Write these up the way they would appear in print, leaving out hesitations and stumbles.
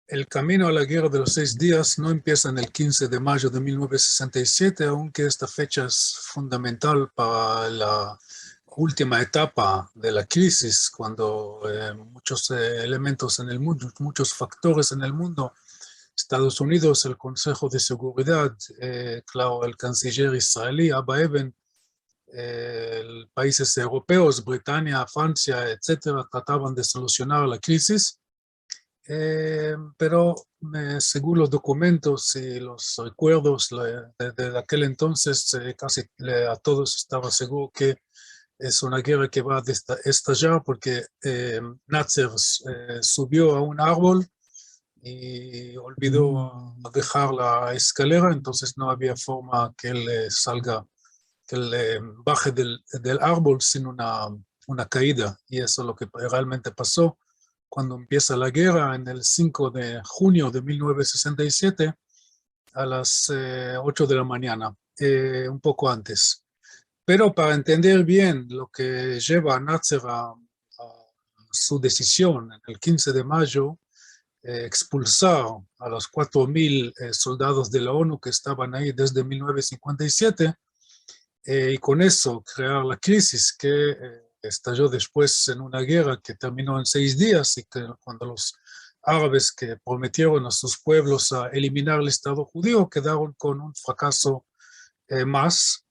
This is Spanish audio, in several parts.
El camino a la Guerra de los 6 días no empieza en el 15 de mayo de 1967, aunque esta fecha es fundamental para la última etapa de la crisis, cuando muchos elementos en el mundo, muchos factores en el mundo, Estados Unidos, el Consejo de Seguridad, claro, el canciller israelí, Abba Eban, países europeos, Britania, Francia, etcétera, trataban de solucionar la crisis. Pero según los documentos y los recuerdos de aquel entonces, casi a todos estaba seguro que es una guerra que va a estallar porque Nasser subió a un árbol y olvidó dejar la escalera, entonces no había forma que él salga, que él baje del árbol sin una caída, y eso es lo que realmente pasó cuando empieza la guerra en el 5 de junio de 1967 a las 8 de la mañana, un poco antes. Pero para entender bien lo que lleva a Nasser a su decisión en el 15 de mayo, expulsar a los 4.000 soldados de la ONU que estaban ahí desde 1957, y con eso crear la crisis que estalló después en una guerra que terminó en 6 días, y que cuando los árabes que prometieron a sus pueblos a eliminar el Estado judío quedaron con un fracaso más,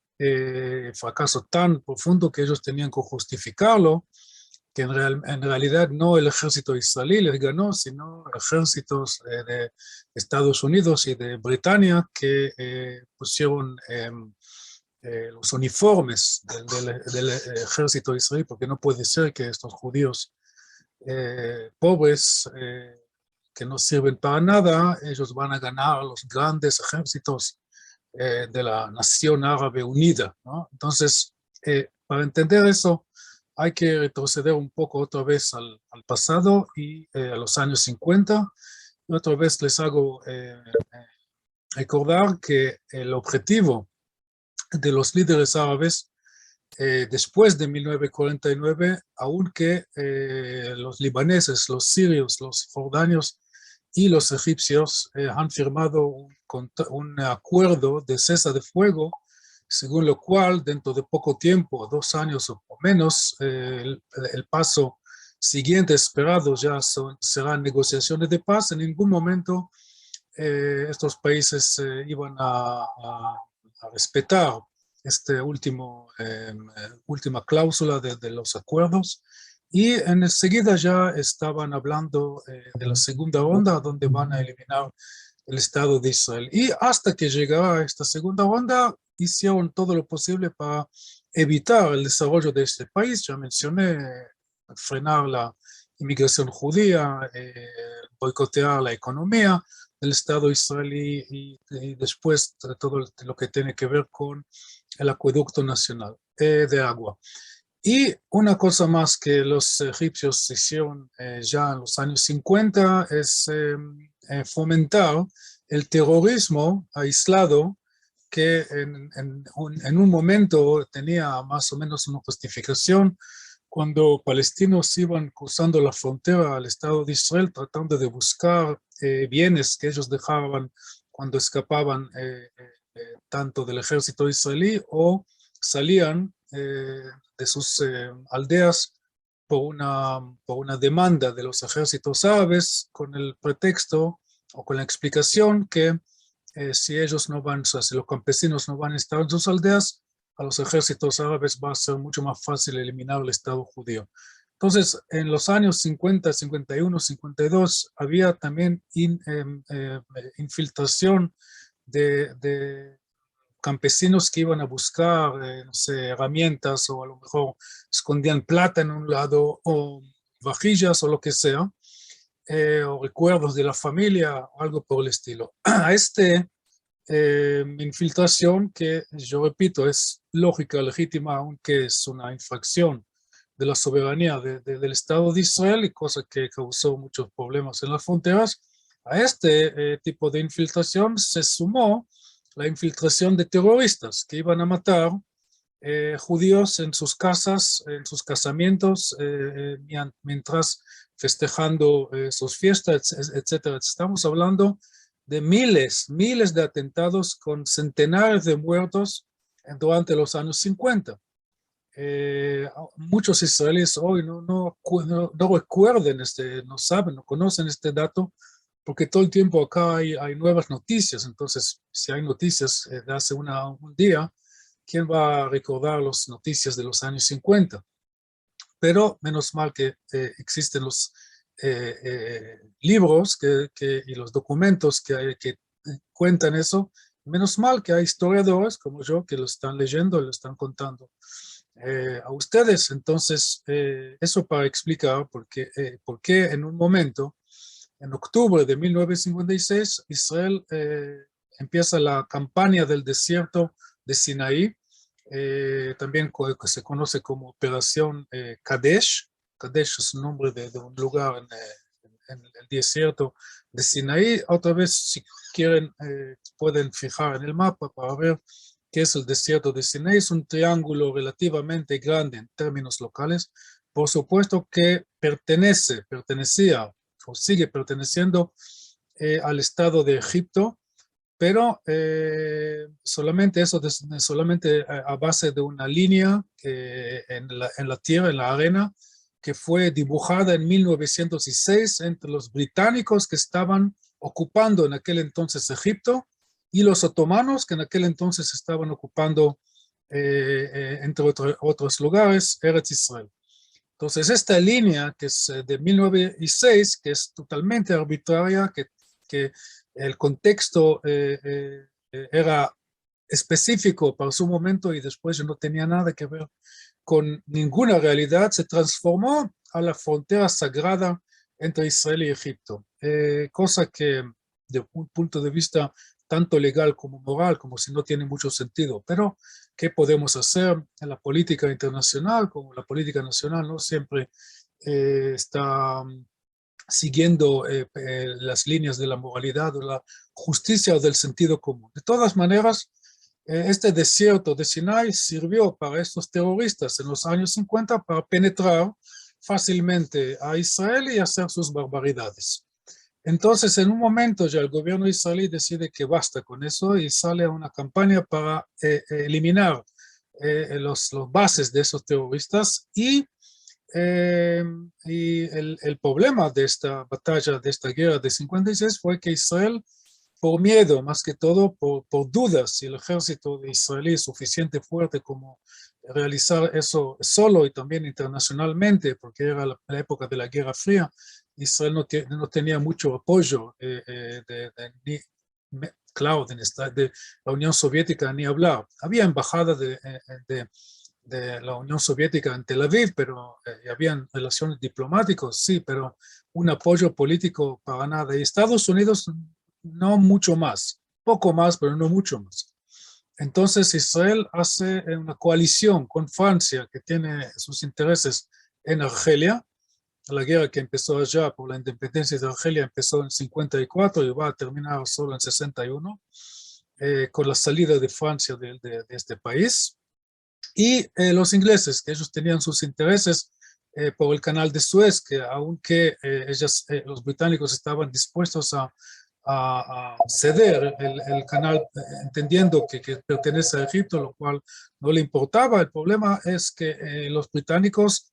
fracaso tan profundo que ellos tenían que justificarlo, que en realidad no el ejército israelí les ganó, sino ejércitos de Estados Unidos y de Britania que pusieron los uniformes del ejército israelí, porque no puede ser que estos judíos pobres, que no sirven para nada, ellos van a ganar los grandes ejércitos de la nación árabe unida, ¿no? Entonces, para entender eso, hay que retroceder un poco otra vez al pasado y a los años 50. Y otra vez les hago recordar que el objetivo de los líderes árabes después de 1949, aunque los libaneses, los sirios, los jordanios y los egipcios han firmado un acuerdo de cese de fuego, según lo cual dentro de poco tiempo, 2 años o menos, el paso siguiente esperado ya serán negociaciones de paz. En ningún momento estos países iban a respetar esta última cláusula de los acuerdos, y enseguida ya estaban hablando de la segunda ronda, donde van a eliminar el Estado de Israel. Y hasta que llegara esta segunda ronda, hicieron todo lo posible para evitar el desarrollo de este país. Ya mencioné, frenar la inmigración judía, boicotear la economía del Estado israelí, y después de todo lo que tiene que ver con el acueducto nacional de agua. Y una cosa más que los egipcios hicieron ya en los años 50 es fomentar el terrorismo aislado, que en un momento tenía más o menos una justificación cuando palestinos iban cruzando la frontera al Estado de Israel tratando de buscar bienes que ellos dejaban cuando escapaban tanto del ejército israelí o salían de sus aldeas por una demanda de los ejércitos árabes, con el pretexto o con la explicación que si ellos no van, o sea, si los campesinos no van a estar en sus aldeas, a los ejércitos árabes va a ser mucho más fácil eliminar el Estado judío. Entonces, en los años 50, 51, 52, había también infiltración de campesinos que iban a buscar, no sé, herramientas, o a lo mejor escondían plata en un lado, o vajillas, o lo que sea, o recuerdos de la familia, o algo por el estilo. A infiltración, que yo repito, es lógica, legítima, aunque es una infracción de la soberanía del Estado de Israel, y cosa que causó muchos problemas en las fronteras. A tipo de infiltración se sumó la infiltración de terroristas que iban a matar judíos en sus casas, en sus casamientos, mientras festejando sus fiestas, etcétera. Estamos hablando de miles de atentados con centenares de muertos durante los años 50. Muchos israelíes hoy no recuerden, no saben, no conocen este dato, porque todo el tiempo acá hay nuevas noticias. Entonces, si hay noticias de hace un día, ¿quién va a recordar las noticias de los años 50? Pero menos mal que existen los libros y los documentos que cuentan eso. Menos mal que hay historiadores como yo que lo están leyendo y lo están contando a ustedes. Entonces, eso para explicar por qué en un momento, en octubre de 1956, Israel empieza la campaña del desierto de Sinaí, también que se conoce como Operación Kadesh. Kadesh es un nombre de un lugar en el desierto de Sinaí. Otra vez, si quieren, pueden fijar en el mapa para ver qué es el desierto de Sinaí. Es un triángulo relativamente grande en términos locales. Por supuesto que pertenecía o sigue perteneciendo al Estado de Egipto, pero solamente a base de una línea en la tierra, en la arena, que fue dibujada en 1906 entre los británicos que estaban ocupando en aquel entonces Egipto y los otomanos que en aquel entonces estaban ocupando, entre otros lugares, Eretz Israel. Entonces, esta línea que es de 1906, que es totalmente arbitraria, que el contexto era específico para su momento y después no tenía nada que ver con ninguna realidad, se transformó a la frontera sagrada entre Israel y Egipto, cosa que de un punto de vista tanto legal como moral, como si no tiene mucho sentido. Pero, ¿qué podemos hacer en la política internacional? Como la política nacional no siempre está siguiendo las líneas de la moralidad o la justicia o del sentido común. De todas maneras, este desierto de Sinai sirvió para estos terroristas en los años 50 para penetrar fácilmente a Israel y hacer sus barbaridades. Entonces, en un momento ya el gobierno israelí decide que basta con eso y sale a una campaña para eliminar los bases de esos terroristas y el problema de esta batalla, de esta guerra de 56 fue que Israel, por miedo, más que todo por dudas si el ejército israelí es suficiente fuerte como realizar eso solo y también internacionalmente, porque era la época de la Guerra Fría, Israel no tenía mucho apoyo claro, de la Unión Soviética ni hablar. Había embajada de la Unión Soviética en Tel Aviv, pero habían relaciones diplomáticas, sí, pero un apoyo político para nada. Y Estados Unidos no mucho más, poco más, pero no mucho más. Entonces Israel hace una coalición con Francia, que tiene sus intereses en Argelia. La guerra que empezó allá por la independencia de Argelia empezó en 54 y va a terminar solo en 61, con la salida de Francia de este país. Y los ingleses, que ellos tenían sus intereses por el canal de Suez, que aunque los británicos estaban dispuestos a ceder el canal, entendiendo que pertenece a Egipto, lo cual no le importaba. El problema es que los británicos,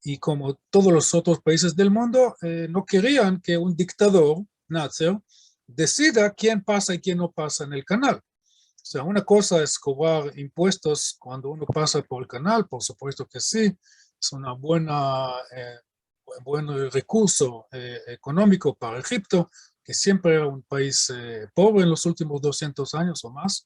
y como todos los otros países del mundo, no querían que un dictador, Nasser, decida quién pasa y quién no pasa en el canal. O sea, una cosa es cobrar impuestos cuando uno pasa por el canal, por supuesto que sí, es una buen recurso económico para Egipto, que siempre era un país pobre en los últimos 200 años o más.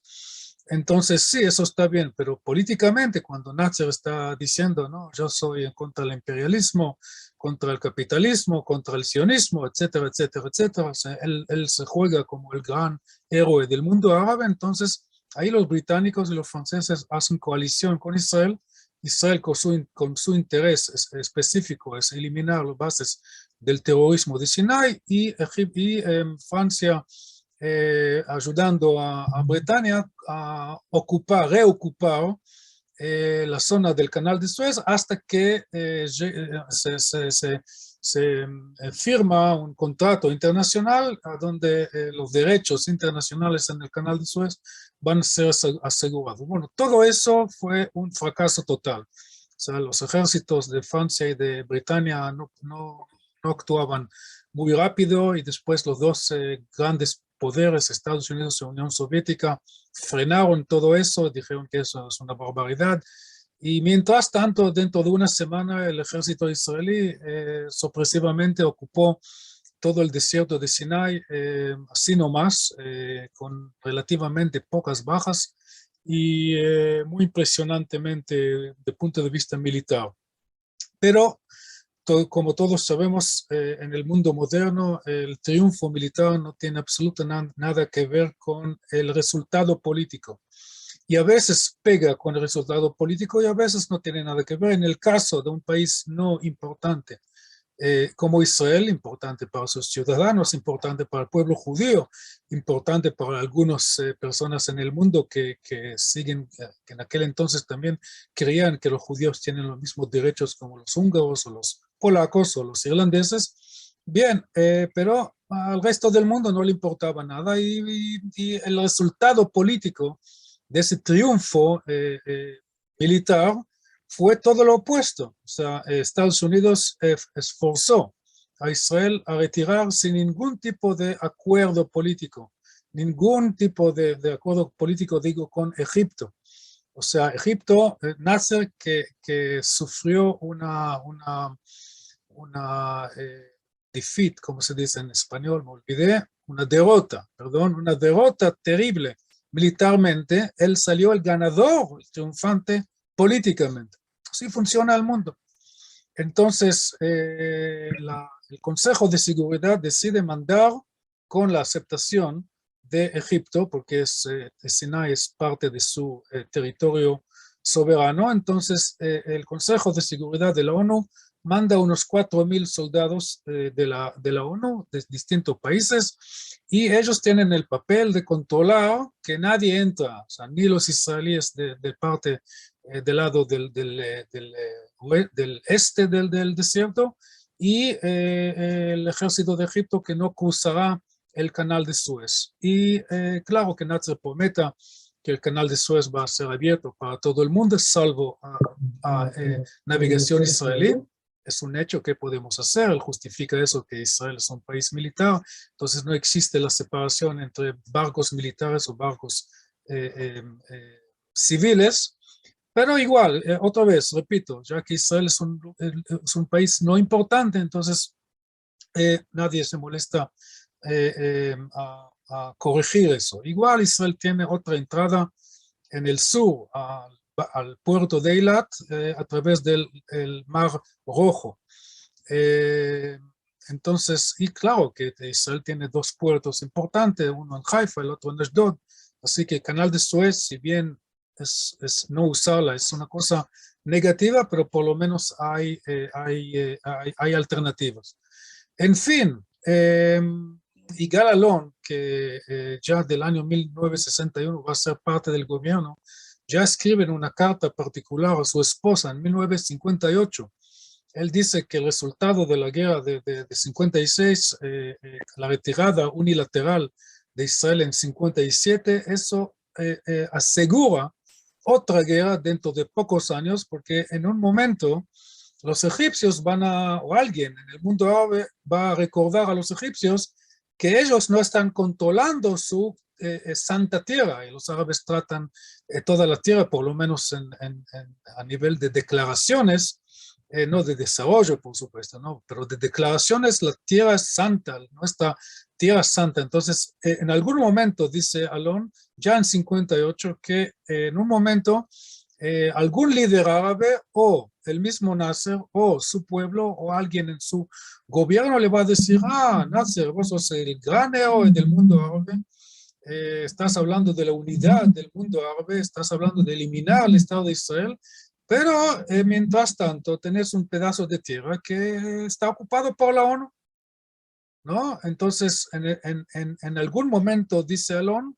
Entonces, sí, eso está bien, pero políticamente, cuando Nasser está diciendo, no, yo soy en contra del imperialismo, contra el capitalismo, contra el sionismo, etcétera, etcétera, etcétera, o sea, él se juega como el gran héroe del mundo árabe. Entonces ahí los británicos y los franceses hacen coalición con Israel. Israel con su interés específico es eliminar las bases del terrorismo de Sinai y Francia ayudando a Bretaña a reocupar la zona del Canal de Suez hasta que se firma un contrato internacional a donde los derechos internacionales en el Canal de Suez van a ser asegurados. Bueno, todo eso fue un fracaso total. O sea, los ejércitos de Francia y de Britania no actuaban muy rápido y después los dos grandes poderes, Estados Unidos y Unión Soviética, frenaron todo eso, dijeron que eso es una barbaridad. Y mientras tanto, dentro de una semana, el ejército israelí sorpresivamente ocupó todo el desierto de Sinai, así nomás, con relativamente pocas bajas y muy impresionantemente de punto de vista militar. Pero como todos sabemos, en el mundo moderno, el triunfo militar no tiene absolutamente nada que ver con el resultado político. Y a veces pega con el resultado político y a veces no tiene nada que ver. En el caso de un país no importante, como Israel, importante para sus ciudadanos, importante para el pueblo judío, importante para algunas personas en el mundo que siguen, que en aquel entonces también creían que los judíos tienen los mismos derechos como los húngaros o los polacos o los irlandeses. Bien, pero al resto del mundo no le importaba nada y el resultado político de ese triunfo militar fue todo lo opuesto. O sea, Estados Unidos esforzó a Israel a retirar sin ningún tipo de acuerdo político, ningún tipo de acuerdo político, digo, con Egipto. O sea, Egipto, Nasser, que sufrió una defeat, como se dice en español, me olvidé, una derrota, perdón, una derrota terrible militarmente, él salió el ganador, el triunfante políticamente. Así funciona el mundo. Entonces, el Consejo de Seguridad decide mandar con la aceptación de Egipto, porque Sinai es parte de su territorio soberano. Entonces, el Consejo de Seguridad de la ONU manda unos 4.000 soldados de la ONU de distintos países y ellos tienen el papel de controlar que nadie entra, o sea, ni los israelíes de parte del lado del este del desierto y el ejército de Egipto que no cruzará el canal de Suez. Y claro que Nasser prometa que el canal de Suez va a ser abierto para todo el mundo, salvo a navegación israelí. Es un hecho que podemos hacer, él justifica eso, que Israel es un país militar, entonces no existe la separación entre barcos militares o barcos civiles, pero igual, otra vez, repito, ya que Israel es un país no importante, entonces nadie se molesta a corregir eso. Igual Israel tiene otra entrada en el sur, al puerto de Eilat, a través del Mar Rojo. Entonces, y claro que Israel tiene dos puertos importantes, uno en Haifa, el otro en Ashdod, así que el canal de Suez, si bien es no usarla, es una cosa negativa, pero por lo menos hay alternativas. En fin, Yigal Allon, que ya del año 1961 va a ser parte del gobierno, ya escribe en una carta particular a su esposa en 1958. Él dice que el resultado de la guerra de 56, la retirada unilateral de Israel en 57, eso asegura otra guerra dentro de pocos años, porque en un momento los egipcios o alguien en el mundo árabe va a recordar a los egipcios que ellos no están controlando su santa tierra, y los árabes tratan toda la tierra, por lo menos a nivel de declaraciones, no de desarrollo, por supuesto, ¿no? Pero de declaraciones, la tierra es santa, nuestra tierra es santa. Entonces, en algún momento, dice Allon, ya en 58, que en un momento algún líder árabe o el mismo Nasser o su pueblo o alguien en su gobierno le va a decir, Nasser, vos sos el gran héroe del mundo árabe, estás hablando de la unidad del mundo árabe, estás hablando de eliminar el Estado de Israel, pero mientras tanto tenés un pedazo de tierra que está ocupado por la ONU, ¿no? Entonces, en algún momento, dice Allon,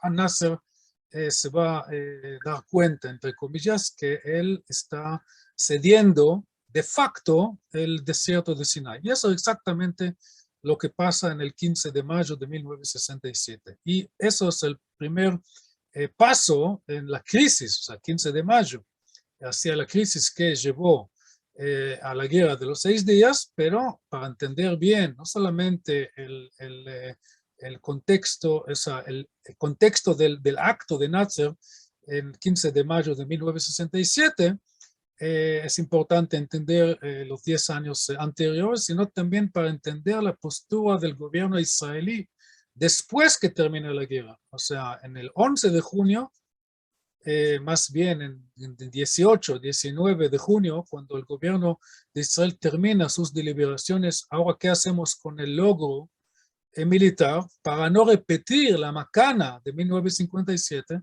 a Nasser se va a dar cuenta, entre comillas, que él está cediendo de facto el desierto de Sinai. Y eso es exactamente lo que pasa en el 15 de mayo de 1967. Y eso es el primer paso en la crisis, o sea, 15 de mayo, hacia la crisis que llevó a la guerra de los 6 días, pero para entender bien, no solamente el contexto, o sea, el contexto del acto de Nasser el 15 de mayo de 1967, es importante entender los 10 años anteriores, sino también para entender la postura del gobierno israelí después que termina la guerra. O sea, en el 11 de junio, más bien en 18, 19 de junio, cuando el gobierno de Israel termina sus deliberaciones, ahora qué hacemos con el logro militar para no repetir la macana de 1957,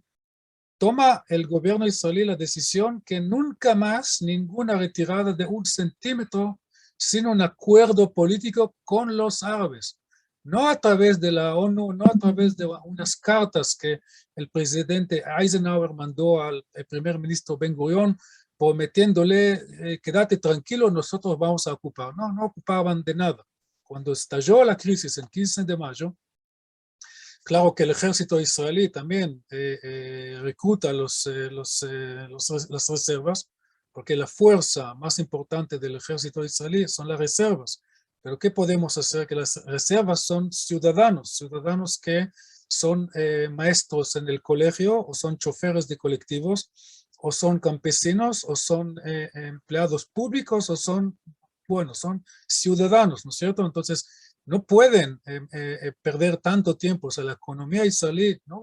toma el gobierno israelí la decisión que nunca más ninguna retirada de 1 centímetro sin un acuerdo político con los árabes. No a través de la ONU, no a través de unas cartas que el presidente Eisenhower mandó al primer ministro Ben Gurion prometiéndole, quédate tranquilo, nosotros vamos a ocupar. No, no ocupaban de nada. Cuando estalló la crisis el 15 de mayo, claro que el ejército israelí también recluta las reservas, porque la fuerza más importante del ejército israelí son las reservas. Pero ¿qué podemos hacer? Que las reservas son ciudadanos que son maestros en el colegio, o son choferes de colectivos, o son campesinos, o son empleados públicos, o son, bueno, son ciudadanos, ¿no es cierto? Entonces, no pueden perder tanto tiempo. O sea, la economía israelí, no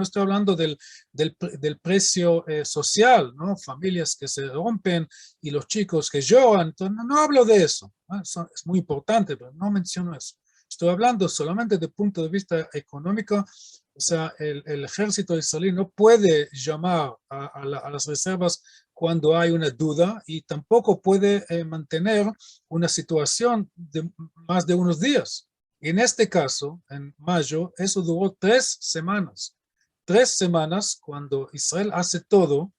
estoy hablando del precio social, ¿no? Familias que se rompen y los chicos que lloran. Entonces, no hablo de eso, ¿no? Eso es muy importante, pero no menciono eso. Estoy hablando solamente desde el punto de vista económico. O sea, el ejército israelí no puede llamar a las reservas cuando hay una duda, y tampoco puede mantener una situación de más de unos días. Y en este caso, en mayo, eso duró 3 semanas. 3 semanas cuando Israel hace todo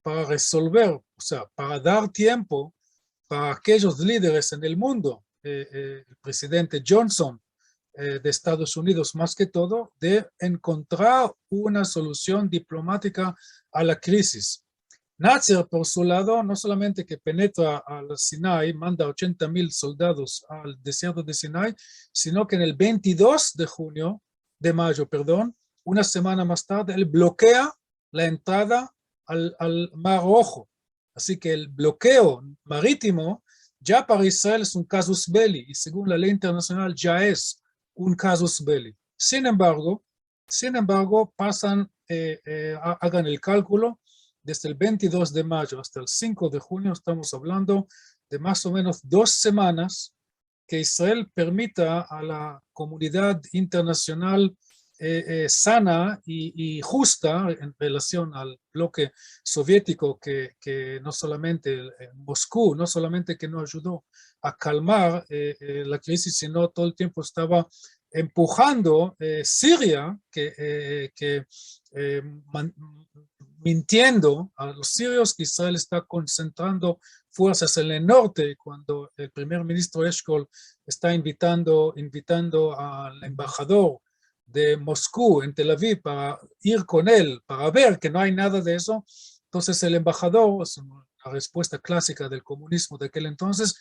para resolver, o sea, para dar tiempo para aquellos líderes en el mundo, el presidente Johnson de Estados Unidos más que todo, de encontrar una solución diplomática a la crisis. Nasser, por su lado, no solamente que penetra al Sinai, manda 80,000 soldados al desierto de Sinai, sino que en el 22 de mayo, una semana más tarde, él bloquea la entrada al Mar Rojo. Así que el bloqueo marítimo ya para Israel es un casus belli, y según la ley internacional ya es un casus belli. Sin embargo, hagan el cálculo, desde el 22 de mayo hasta el 5 de junio, estamos hablando de más o menos 2 semanas que Israel permita a la comunidad internacional sana y justa en relación al bloque soviético, que no solamente Moscú, no solamente que no ayudó a calmar la crisis, sino todo el tiempo estaba empujando Siria, mintiendo a los sirios que Israel está concentrando fuerzas en el norte, cuando el primer ministro Eshkol está invitando al embajador de Moscú en Tel Aviv para ir con él, para ver que no hay nada de eso. Entonces el embajador, es la respuesta clásica del comunismo de aquel entonces,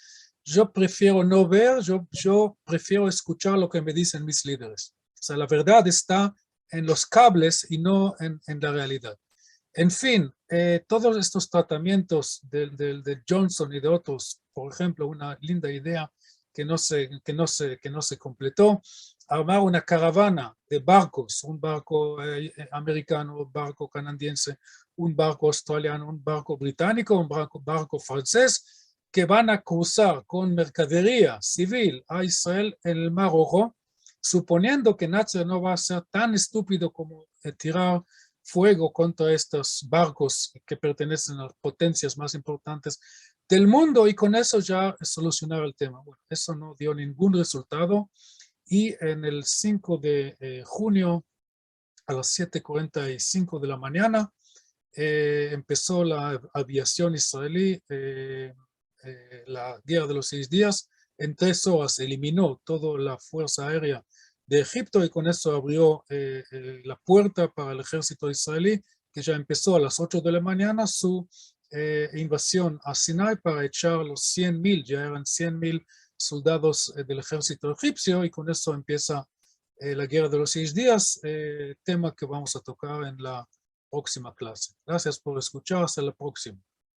yo prefiero no ver, yo prefiero escuchar lo que me dicen mis líderes. O sea, la verdad está en los cables y no en la realidad. En fin, todos estos tratamientos de Johnson y de otros, por ejemplo, una linda idea que no se completó, armar una caravana de barcos, un barco americano, un barco canadiense, un barco australiano, un barco británico, un barco francés, que van a cruzar con mercadería civil a Israel en el Mar Rojo, suponiendo que Nasser no va a ser tan estúpido como tirar fuego contra estos barcos que pertenecen a las potencias más importantes del mundo, y con eso ya solucionar el tema. Bueno, eso no dio ningún resultado, y en el 5 de junio a las 7:45 de la mañana, empezó la aviación israelí, la guerra de los 6 días. En 3 horas eliminó toda la fuerza aérea de Egipto y con eso abrió la puerta para el ejército israelí, que ya empezó a las 8 de la mañana su invasión a Sinai para echar los 100,000, ya eran 100,000 soldados del ejército egipcio, y con eso empieza la guerra de los 6 días, tema que vamos a tocar en la próxima clase. Gracias por escuchar, hasta la próxima.